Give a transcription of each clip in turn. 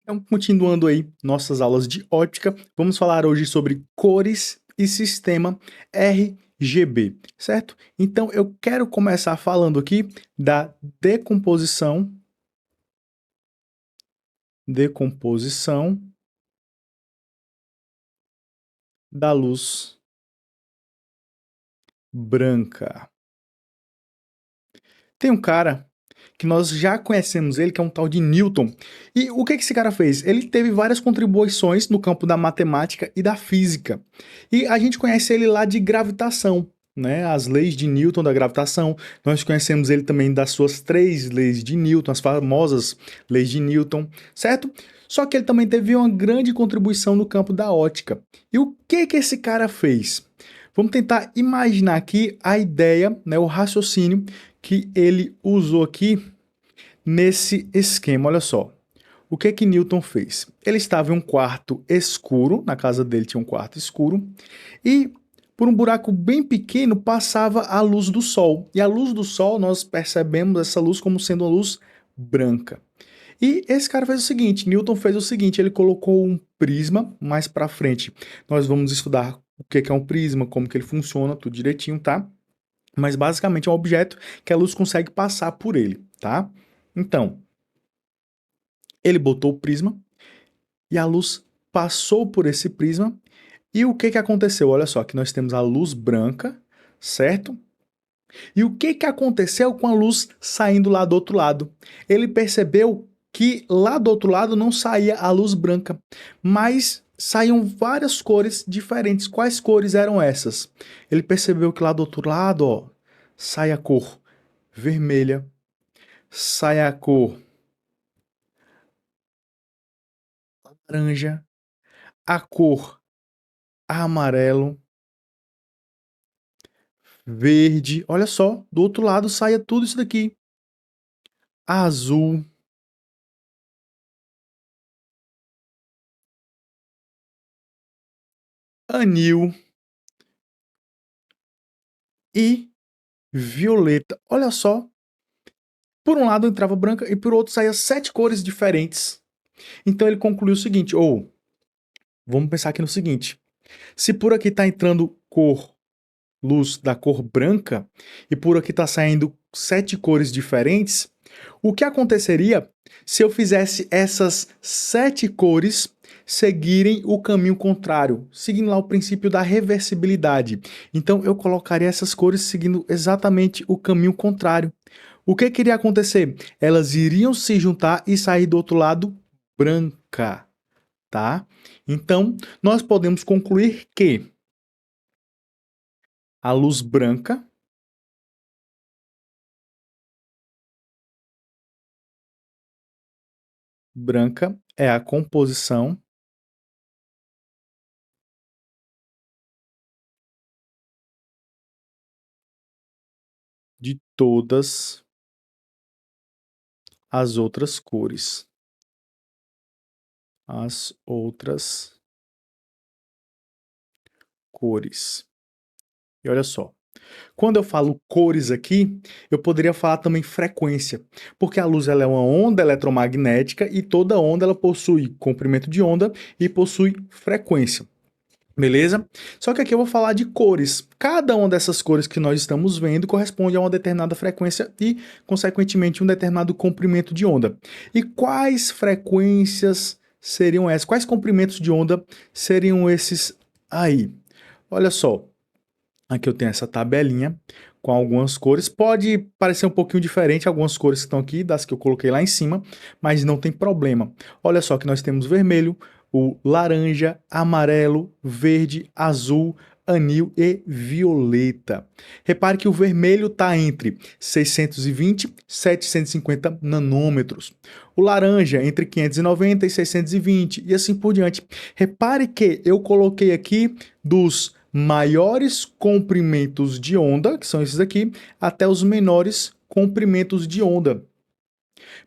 Então, continuando aí nossas aulas de ótica, vamos falar hoje sobre cores e sistema RGB, certo? Então, eu quero começar falando aqui da decomposição da luz branca. Tem um cara que nós já conhecemos ele, que é um tal de Newton. E o que esse cara fez? Ele teve várias contribuições no campo da matemática e da física. E a gente conhece ele lá de gravitação, né? As leis de Newton da gravitação. Nós conhecemos ele também das suas 3 leis de Newton, as famosas leis de Newton, certo? Só que ele também teve uma grande contribuição no campo da ótica. E o que esse cara fez? Vamos tentar imaginar aqui a ideia, né, o raciocínio que ele usou aqui nesse esquema. Olha só. O que Newton fez? Ele estava em um quarto escuro, na casa dele tinha um quarto escuro, e por um buraco bem pequeno passava a luz do sol. E a luz do sol, nós percebemos essa luz como sendo uma luz branca. E esse cara fez o seguinte, Newton fez o seguinte, ele colocou um prisma mais para frente. Nós vamos estudar o que é um prisma, como que ele funciona, tudo direitinho, tá? Mas basicamente é um objeto que a luz consegue passar por ele, tá? Então, ele botou o prisma e a luz passou por esse prisma. E o que aconteceu? Olha só, que nós temos a luz branca, certo? E o que aconteceu com a luz saindo lá do outro lado? Ele percebeu que lá do outro lado não saía a luz branca, mas saíam várias cores diferentes. Quais cores eram essas? Ele percebeu que lá do outro lado, ó, sai a cor vermelha, sai a cor laranja, a cor amarelo, verde. Olha só, do outro lado saia tudo isso daqui. Azul, anil e violeta. Olha só. Por um lado entrava branca e por outro saía 7 cores diferentes. Então ele concluiu o seguinte, vamos pensar aqui no seguinte, se por aqui está entrando luz da cor branca, e por aqui está saindo 7 cores diferentes, o que aconteceria se eu fizesse essas 7 cores seguirem o caminho contrário, seguindo lá o princípio da reversibilidade? Então eu colocaria essas cores seguindo exatamente o caminho contrário. O que iria acontecer? Elas iriam se juntar e sair do outro lado branca, tá? Então, nós podemos concluir que a luz branca é a composição de todas as outras cores. As outras cores. E olha só, quando eu falo cores aqui, eu poderia falar também frequência, porque a luz ela é uma onda eletromagnética e toda onda ela possui comprimento de onda e possui frequência. Beleza? Só que aqui eu vou falar de cores. Cada uma dessas cores que nós estamos vendo corresponde a uma determinada frequência e, consequentemente, um determinado comprimento de onda. E quais frequências seriam essas? Quais comprimentos de onda seriam esses aí? Olha só, aqui eu tenho essa tabelinha com algumas cores. Pode parecer um pouquinho diferente algumas cores que estão aqui, das que eu coloquei lá em cima, mas não tem problema. Olha só que nós temos vermelho, o laranja, amarelo, verde, azul, anil e violeta. Repare que o vermelho está entre 620 e 750 nanômetros. O laranja entre 590 e 620 e assim por diante. Repare que eu coloquei aqui dos maiores comprimentos de onda, que são esses aqui, até os menores comprimentos de onda.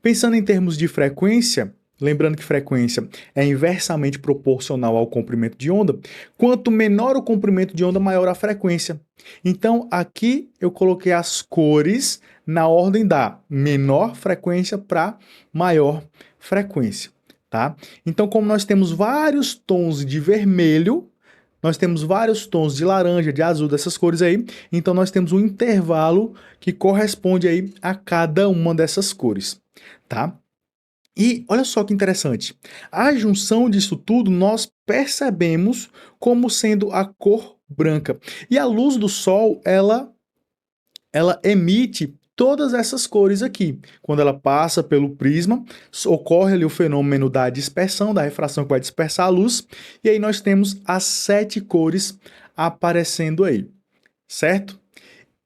Pensando em termos de frequência, lembrando que frequência é inversamente proporcional ao comprimento de onda, quanto menor o comprimento de onda, maior a frequência. Então, aqui eu coloquei as cores na ordem da menor frequência para maior frequência. tá? Então, como nós temos vários tons de vermelho, nós temos vários tons de laranja, de azul, dessas cores aí, então nós temos um intervalo que corresponde aí a cada uma dessas cores, tá? E olha só que interessante, a junção disso tudo nós percebemos como sendo a cor branca. E a luz do sol, ela emite todas essas cores aqui. Quando ela passa pelo prisma, ocorre ali o fenômeno da dispersão, da refração que vai dispersar a luz, e aí nós temos as 7 cores aparecendo aí, certo?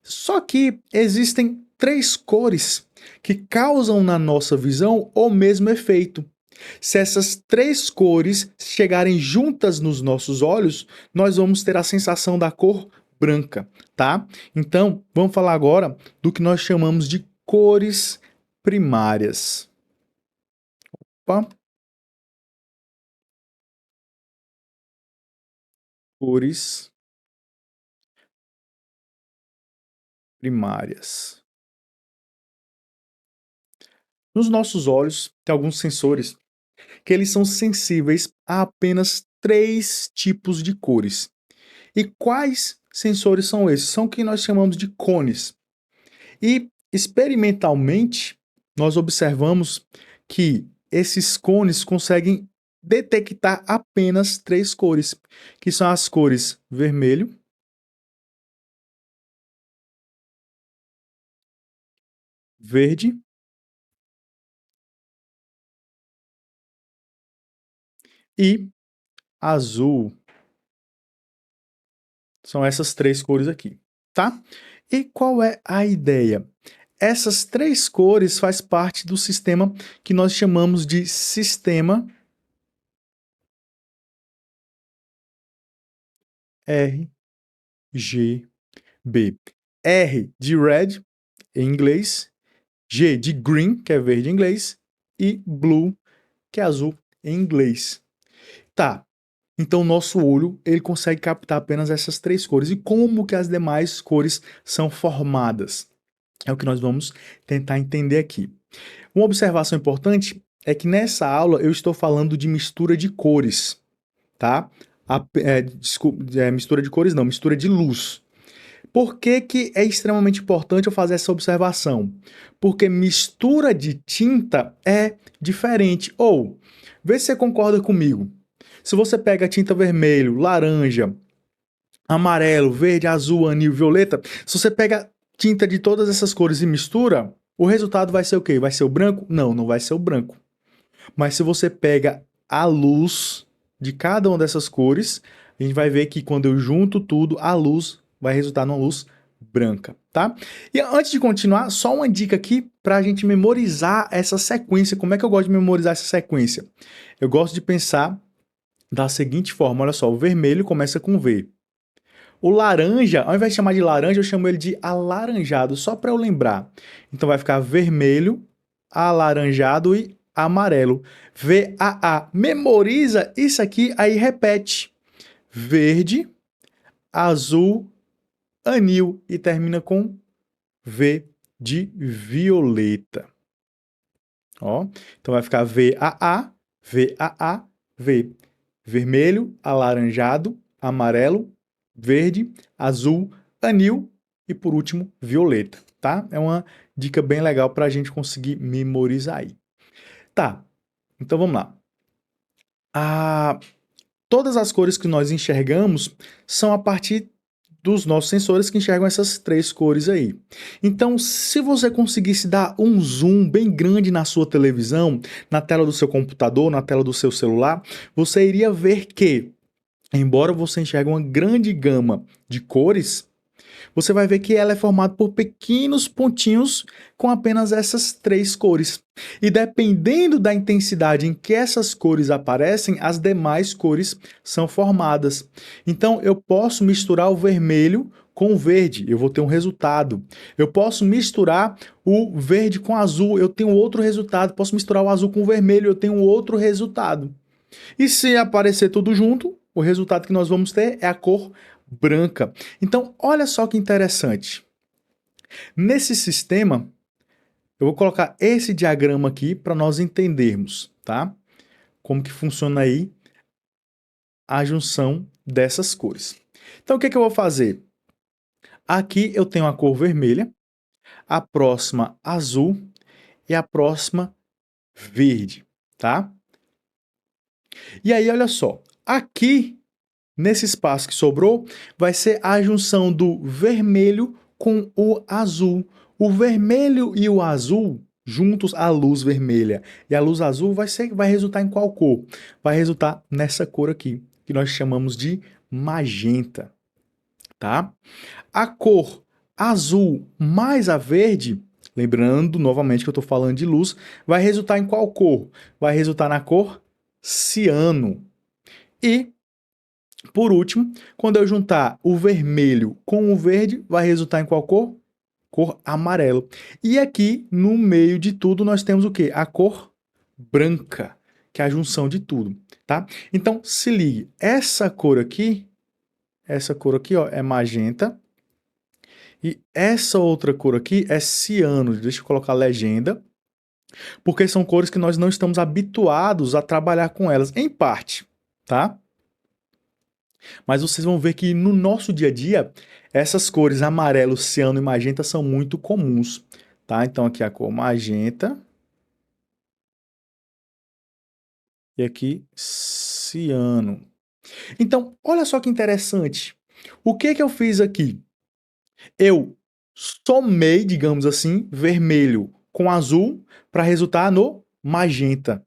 Só que existem 3 cores que causam na nossa visão o mesmo efeito. Se essas 3 cores chegarem juntas nos nossos olhos, nós vamos ter a sensação da cor branca, tá? Então, vamos falar agora do que nós chamamos de cores primárias. Opa. Cores primárias. Nos nossos olhos, tem alguns sensores que eles são sensíveis a apenas 3 tipos de cores. E quais sensores são esses? São o que nós chamamos de cones. E experimentalmente, nós observamos que esses cones conseguem detectar apenas 3 cores, que são as cores vermelho, verde e azul. São essas 3 cores aqui, tá? E qual é a ideia? Essas 3 cores faz parte do sistema que nós chamamos de sistema RGB. R de red em inglês, G de green, que é verde em inglês, e blue, que é azul em inglês. Tá, então o nosso olho ele consegue captar apenas essas 3 cores. E como que as demais cores são formadas? É o que nós vamos tentar entender aqui. Uma observação importante é que nessa aula eu estou falando de mistura de cores, tá? Mistura de cores não, mistura de luz. Por que que é extremamente importante eu fazer essa observação? Porque mistura de tinta é diferente. Ou, vê se você concorda comigo. Se você pega tinta vermelho, laranja, amarelo, verde, azul, anil, violeta, se você pega tinta de todas essas cores e mistura, o resultado vai ser o quê? Vai ser o branco? Não, não vai ser o branco. Mas se você pega a luz de cada uma dessas cores, a gente vai ver que quando eu junto tudo, a luz vai resultar numa luz branca, tá? E antes de continuar, só uma dica aqui para a gente memorizar essa sequência. Como é que eu gosto de memorizar essa sequência? Eu gosto de pensar da seguinte forma, olha só, o vermelho começa com V. O laranja, ao invés de chamar de laranja, eu chamo ele de alaranjado, só para eu lembrar. Então vai ficar vermelho, alaranjado e amarelo. VAA. Memoriza isso aqui, aí repete. Verde, azul, anil e termina com V de violeta. Ó, então vai ficar VAA, VAA, V. Vermelho, alaranjado, amarelo, verde, azul, anil e por último violeta, tá? É uma dica bem legal para a gente conseguir memorizar aí. Tá, então vamos lá. Todas as cores que nós enxergamos são a partir dos nossos sensores que enxergam essas 3 cores aí. Então, se você conseguisse dar um zoom bem grande na sua televisão, na tela do seu computador, na tela do seu celular, você iria ver que, embora você enxergue uma grande gama de cores, você vai ver que ela é formada por pequenos pontinhos com apenas essas 3 cores. E dependendo da intensidade em que essas cores aparecem, as demais cores são formadas. Então, eu posso misturar o vermelho com o verde, eu vou ter um resultado. Eu posso misturar o verde com o azul, eu tenho outro resultado. Posso misturar o azul com o vermelho, eu tenho outro resultado. E se aparecer tudo junto, o resultado que nós vamos ter é a cor branca. Então, olha só que interessante. Nesse sistema, eu vou colocar esse diagrama aqui para nós entendermos, tá? como que funciona aí a junção dessas cores. Então, o que que eu vou fazer? Aqui eu tenho a cor vermelha, a próxima azul e a próxima verde, tá? E aí, olha só, aqui nesse espaço que sobrou, vai ser a junção do vermelho com o azul. O vermelho e o azul juntos, a luz vermelha e a luz azul vai resultar em qual cor? Vai resultar nessa cor aqui, que nós chamamos de magenta, tá? A cor azul mais a verde, lembrando novamente que eu estou falando de luz, vai resultar em qual cor? Vai resultar na cor ciano. E, por último, quando eu juntar o vermelho com o verde, vai resultar em qual cor? Cor amarelo. E aqui, no meio de tudo, nós temos o quê? A cor branca, que é a junção de tudo, tá? Então, se ligue, essa cor aqui, ó, é magenta. E essa outra cor aqui é ciano. Deixa eu colocar a legenda. Porque são cores que nós não estamos habituados a trabalhar com elas, em parte, tá? Mas vocês vão ver que no nosso dia a dia, essas cores amarelo, ciano e magenta são muito comuns, tá? Então aqui a cor magenta. E aqui ciano. Então, olha só que interessante. O que que eu fiz aqui? Eu somei, digamos assim, vermelho com azul para resultar no magenta.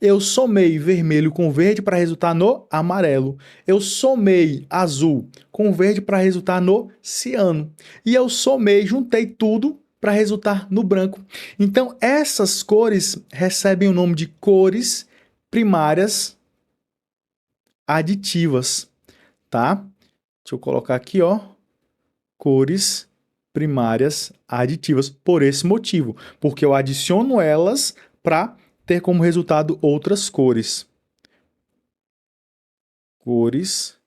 Eu somei vermelho com verde para resultar no amarelo. Eu somei azul com verde para resultar no ciano. E eu somei, juntei tudo para resultar no branco. Então, essas cores recebem o nome de cores primárias aditivas, tá? Deixa eu colocar aqui, ó, cores primárias aditivas por esse motivo, porque eu adiciono elas para ter como resultado outras cores. Cores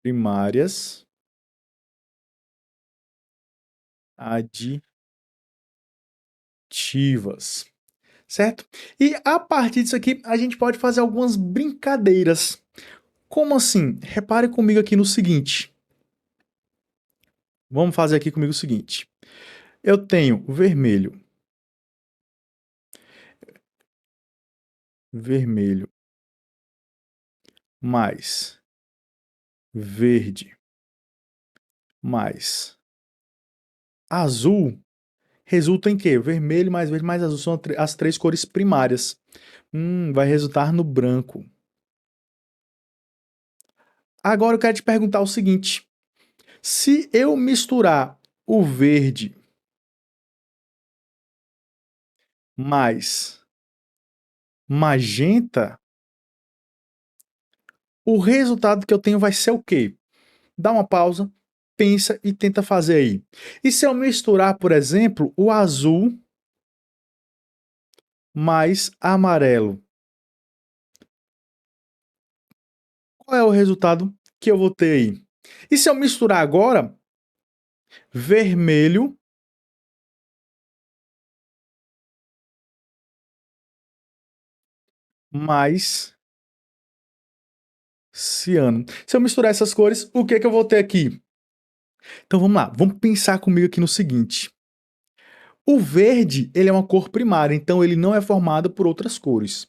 primárias aditivas, certo? E a partir disso aqui, a gente pode fazer algumas brincadeiras. Como assim? Repare comigo aqui no seguinte. Vamos fazer aqui comigo o seguinte. Eu tenho vermelho, vermelho mais verde mais azul resulta em quê? Vermelho mais verde mais azul são as três cores primárias. Vai resultar no branco. Agora eu quero te perguntar o seguinte: se eu misturar o verde mais magenta, o resultado que eu tenho vai ser o quê? Dá uma pausa, pensa e tenta fazer aí. E se eu misturar, por exemplo, o azul mais amarelo? Qual é o resultado que eu vou ter aí? E se eu misturar agora vermelho mais ciano? Se eu misturar essas cores, o que que eu vou ter aqui? Então vamos lá, vamos pensar comigo aqui no seguinte. O verde, ele é uma cor primária, então ele não é formado por outras cores.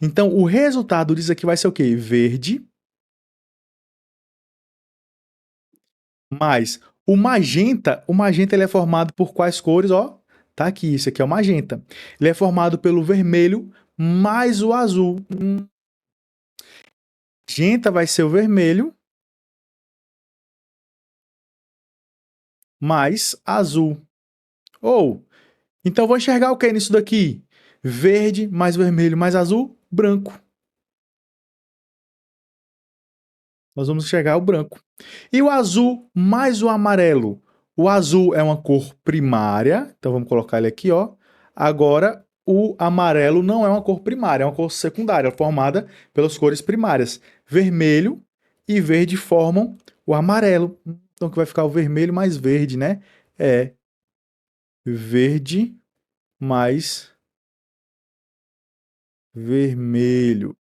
Então o resultado disso aqui vai ser o quê? Verde mais o magenta ele é formado por quais cores, ó? Tá aqui, isso aqui é o magenta. Ele é formado pelo vermelho mais o azul. Magenta vai ser o vermelho mais azul. Ou, então eu vou enxergar o que nisso daqui? Verde mais vermelho mais azul, branco. Nós vamos enxergar o branco. E o azul mais o amarelo? O azul é uma cor primária, então vamos colocar ele aqui, ó. Agora, o amarelo não é uma cor primária, é uma cor secundária, formada pelas cores primárias. Vermelho e verde formam o amarelo. Então, que vai ficar o vermelho mais verde, né? É verde mais vermelho.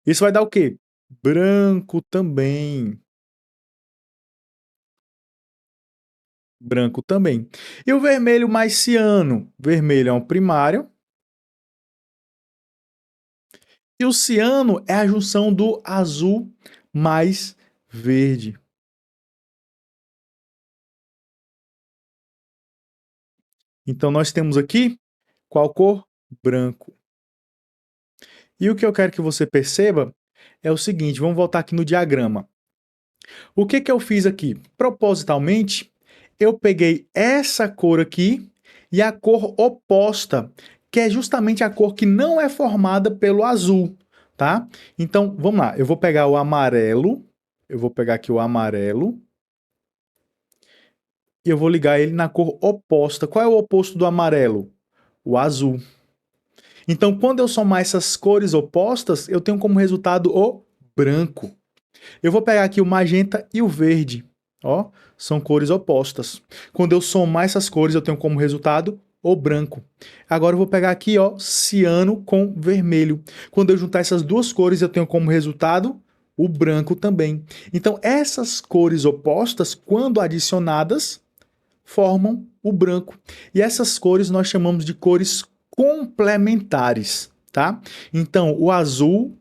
Isso vai dar o quê? Branco também. Branco também. E o vermelho mais ciano? Vermelho é um primário. E o ciano é a junção do azul mais verde. Então nós temos aqui qual cor? Branco. E o que eu quero que você perceba é o seguinte, vamos voltar aqui no diagrama. O que eu fiz aqui? Propositalmente, eu peguei essa cor aqui e a cor oposta, que é justamente a cor que não é formada pelo azul, tá? Então, vamos lá, eu vou pegar o amarelo, eu vou pegar aqui o amarelo e eu vou ligar ele na cor oposta. Qual é o oposto do amarelo? O azul. Então, quando eu somar essas cores opostas, eu tenho como resultado o branco. Eu vou pegar aqui o magenta e o verde. Ó, são cores opostas. Quando eu somar essas cores, eu tenho como resultado o branco. Agora eu vou pegar aqui, ó, ciano com vermelho. Quando eu juntar essas duas cores, eu tenho como resultado o branco também. Então, essas cores opostas, quando adicionadas, formam o branco. E essas cores nós chamamos de cores complementares, tá? Então, o azul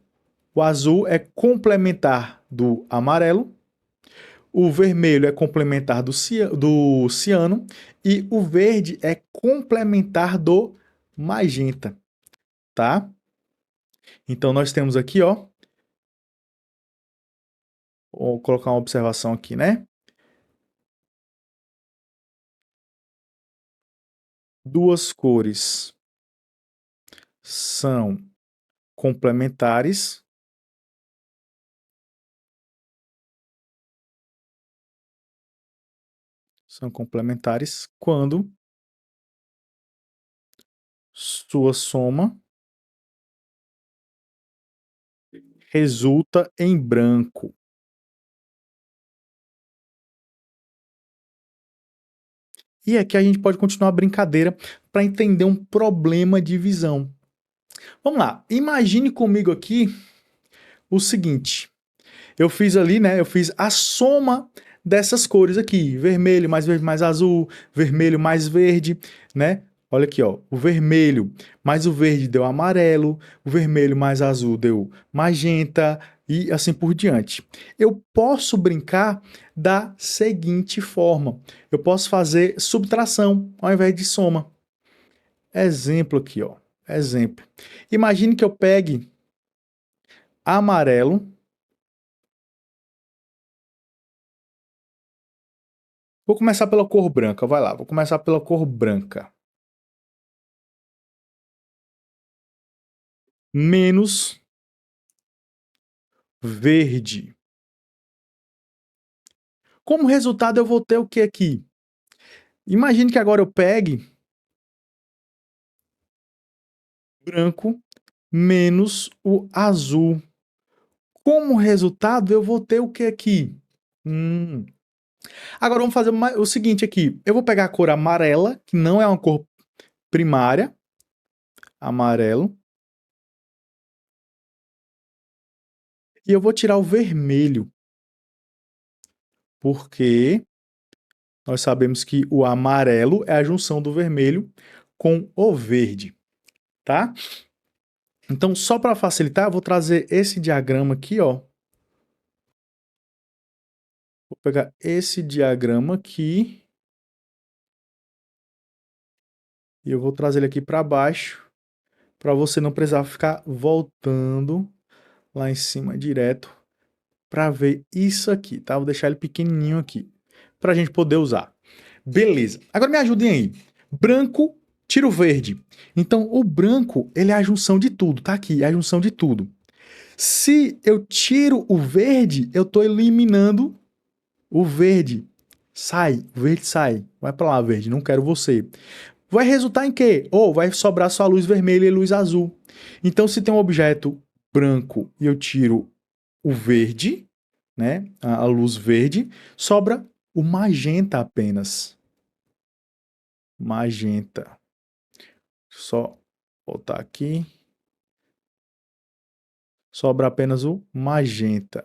é complementar do amarelo, o vermelho é complementar do ciano e o verde é complementar do magenta, tá? Então nós temos aqui, ó, vou colocar uma observação aqui, né? Duas cores são complementares, quando sua soma resulta em branco. E aqui a gente pode continuar a brincadeira para entender um problema de visão. Vamos lá, imagine comigo aqui o seguinte: eu fiz ali, né? Eu fiz a soma dessas cores aqui: vermelho mais azul, vermelho mais verde, né? Olha aqui, ó, o vermelho mais o verde deu amarelo, o vermelho mais azul deu magenta e assim por diante. Eu posso brincar da seguinte forma: eu posso fazer subtração ao invés de soma. Exemplo aqui, ó. Exemplo. Imagine que eu pegue amarelo. Vou começar pela cor branca, vai lá. Vou começar pela cor branca. Menos verde. Como resultado, eu vou ter o que aqui? Imagine que agora eu pegue branco menos o azul. Como resultado, eu vou ter o que aqui? Hum. Agora vamos fazer o seguinte aqui. Eu vou pegar a cor amarela, que não é uma cor primária. Amarelo. E eu vou tirar o vermelho. Porque nós sabemos que o amarelo é a junção do vermelho com o verde, tá? Então, só para facilitar, eu vou trazer esse diagrama aqui, ó. Vou pegar esse diagrama aqui e eu vou trazer ele aqui para baixo, para você não precisar ficar voltando lá em cima direto para ver isso aqui, tá? Vou deixar ele pequenininho aqui para a gente poder usar. Beleza. Agora me ajudem aí. Branco, tira o verde. Então, o branco, ele é a junção de tudo, tá aqui, é a junção de tudo. Se eu tiro o verde, eu estou eliminando o verde. Sai, o verde sai. Vai para lá, verde, não quero você. Vai resultar em quê? Ou vai sobrar só luz vermelha e luz azul. Então, se tem um objeto branco e eu tiro o verde, né, a luz verde, sobra o magenta apenas. Magenta. Só botar aqui. Sobra apenas o magenta.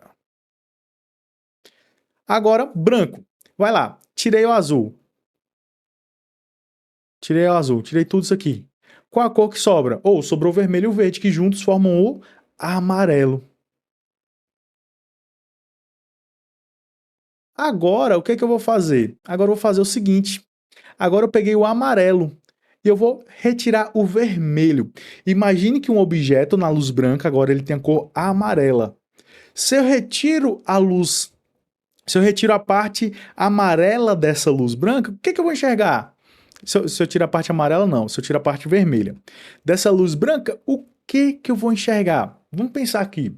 Agora, branco. Vai lá. Tirei o azul. Tirei o azul. Tirei tudo isso aqui. Qual a cor que sobra? Ou sobrou o vermelho e o verde, que juntos formam o amarelo. Agora, o que é que eu vou fazer? Agora eu vou fazer o seguinte. Agora eu peguei o amarelo e eu vou retirar o vermelho. Imagine que um objeto na luz branca, agora ele tem a cor amarela. Se eu retiro a luz, se eu retiro a parte amarela dessa luz branca, o que é que eu vou enxergar? Se eu tirar a parte amarela, não. Se eu tirar a parte vermelha. Dessa luz branca, o que que eu vou enxergar? Vamos pensar aqui.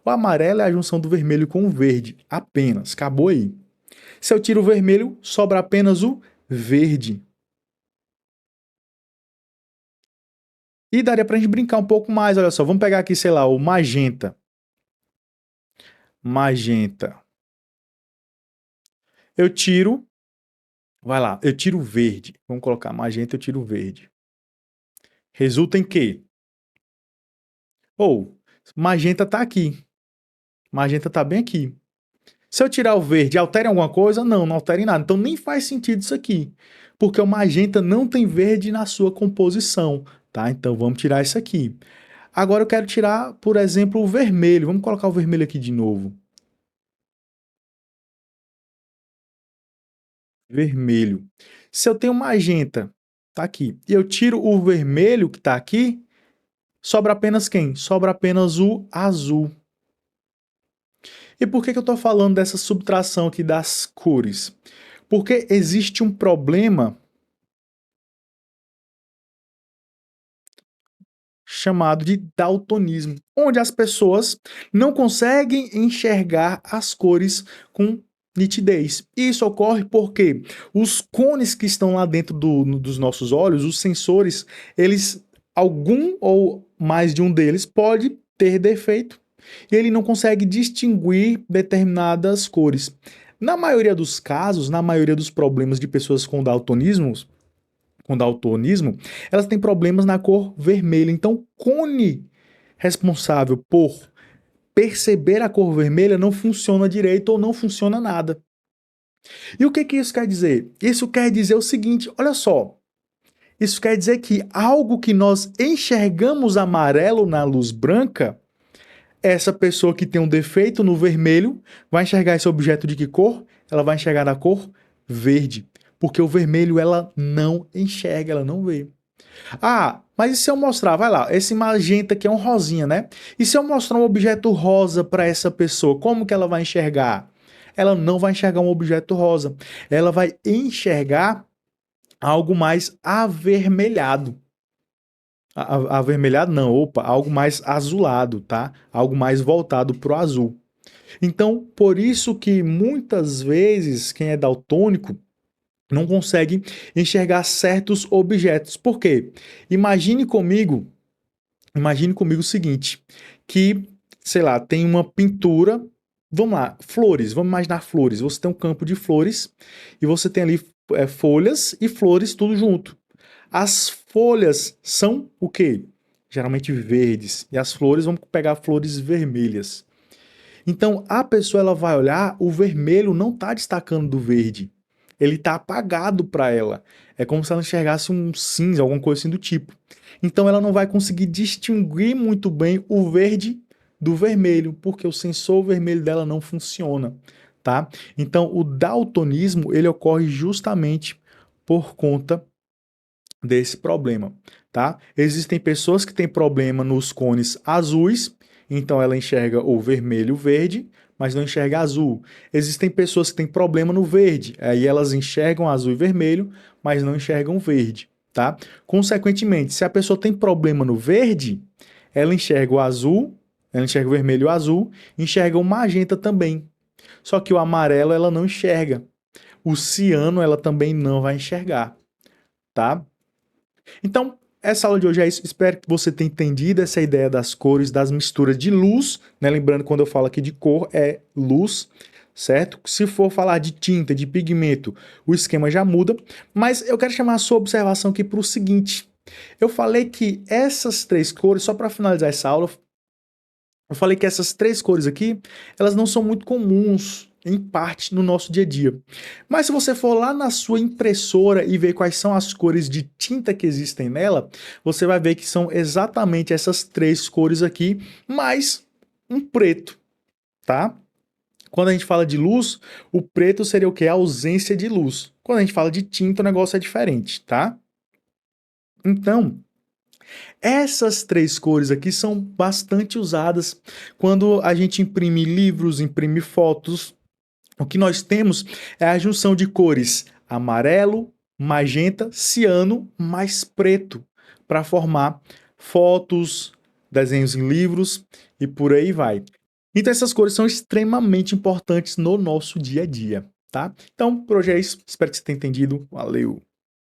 O amarelo é a junção do vermelho com o verde. Apenas. Acabou aí. Se eu tiro o vermelho, sobra apenas o verde. E daria pra gente brincar um pouco mais, olha só. Vamos pegar aqui, sei lá, o magenta. Magenta. Eu tiro, vai lá, eu tiro o verde. Vamos colocar magenta, eu tiro o verde. Resulta em quê? Ou, magenta tá aqui. Magenta tá bem aqui. Se eu tirar o verde, altera em alguma coisa? Não, não altera em nada. Então nem faz sentido isso aqui. Porque o magenta não tem verde na sua composição, tá? Então vamos tirar isso aqui. Agora eu quero tirar, por exemplo, o vermelho. Vamos colocar o vermelho aqui de novo. Vermelho. Se eu tenho magenta, tá aqui, e eu tiro o vermelho que tá aqui, sobra apenas quem? Sobra apenas o azul. E por que eu estou falando dessa subtração aqui das cores? Porque existe um problema chamado de daltonismo, onde as pessoas não conseguem enxergar as cores com nitidez. Isso ocorre porque os cones que estão lá dentro dos nossos olhos, os sensores, eles, algum ou mais de um deles pode ter defeito e ele não consegue distinguir determinadas cores. Na maioria dos casos, na maioria dos problemas de pessoas com daltonismo, elas têm problemas na cor vermelha. Então, o cone responsável por perceber a cor vermelha não funciona direito ou não funciona nada. E o que que isso quer dizer? Isso quer dizer o seguinte, olha só. Isso quer dizer que algo que nós enxergamos amarelo na luz branca, essa pessoa que tem um defeito no vermelho vai enxergar esse objeto de que cor? Ela vai enxergar da cor verde. Porque o vermelho ela não enxerga, ela não vê. Ah, mas e se eu mostrar, vai lá, esse magenta aqui é um rosinha, né? E se eu mostrar um objeto rosa para essa pessoa, como que ela vai enxergar? Ela não vai enxergar um objeto rosa. Ela vai enxergar algo mais avermelhado. Avermelhado não, opa, algo mais azulado, tá? Algo mais voltado pro azul. Então, por isso que muitas vezes quem é daltônico não consegue enxergar certos objetos. Por quê? Imagine comigo, imagine comigo o seguinte, que, sei lá, tem uma pintura, vamos lá, flores, vamos imaginar flores. Você tem um campo de flores e você tem ali folhas e flores tudo junto. As folhas são o quê? Geralmente verdes. E as flores, vamos pegar flores vermelhas. Então, a pessoa ela vai olhar, o vermelho não está destacando do verde. Ele está apagado para ela. É como se ela enxergasse um cinza, alguma coisa assim do tipo. Então, ela não vai conseguir distinguir muito bem o verde do vermelho, porque o sensor vermelho dela não funciona, tá? Então, o daltonismo, ele ocorre justamente por conta desse problema, tá? Existem pessoas que têm problema nos cones azuis, então ela enxerga o vermelho e o verde, mas não enxerga azul. Existem pessoas que têm problema no verde, aí elas enxergam azul e vermelho, mas não enxergam verde, tá? Consequentemente, se a pessoa tem problema no verde, ela enxerga o azul, ela enxerga o vermelho e o azul, enxerga o magenta também. Só que o amarelo ela não enxerga. O ciano ela também não vai enxergar, tá? Então, essa aula de hoje é isso. Espero que você tenha entendido essa ideia das cores, das misturas de luz, né? Lembrando, quando eu falo aqui de cor, é luz, certo? Se for falar de tinta, de pigmento, o esquema já muda. Mas eu quero chamar a sua observação aqui para o seguinte. Eu falei que essas três cores, só para finalizar essa aula, Eu falei que essas três cores aqui, elas não são muito comuns, em parte, no nosso dia a dia. Mas se você for lá na sua impressora e ver quais são as cores de tinta que existem nela, você vai ver que são exatamente essas três cores aqui, mais um preto, tá? Quando a gente fala de luz, o preto seria o quê? A ausência de luz. Quando a gente fala de tinta, o negócio é diferente, tá? Então, essas três cores aqui são bastante usadas quando a gente imprime livros, imprime fotos. O que nós temos é a junção de cores amarelo, magenta, ciano mais preto para formar fotos, desenhos em livros e por aí vai. Então essas cores são extremamente importantes no nosso dia a dia, tá? Então, por hoje é isso. Espero que você tenha entendido. Valeu!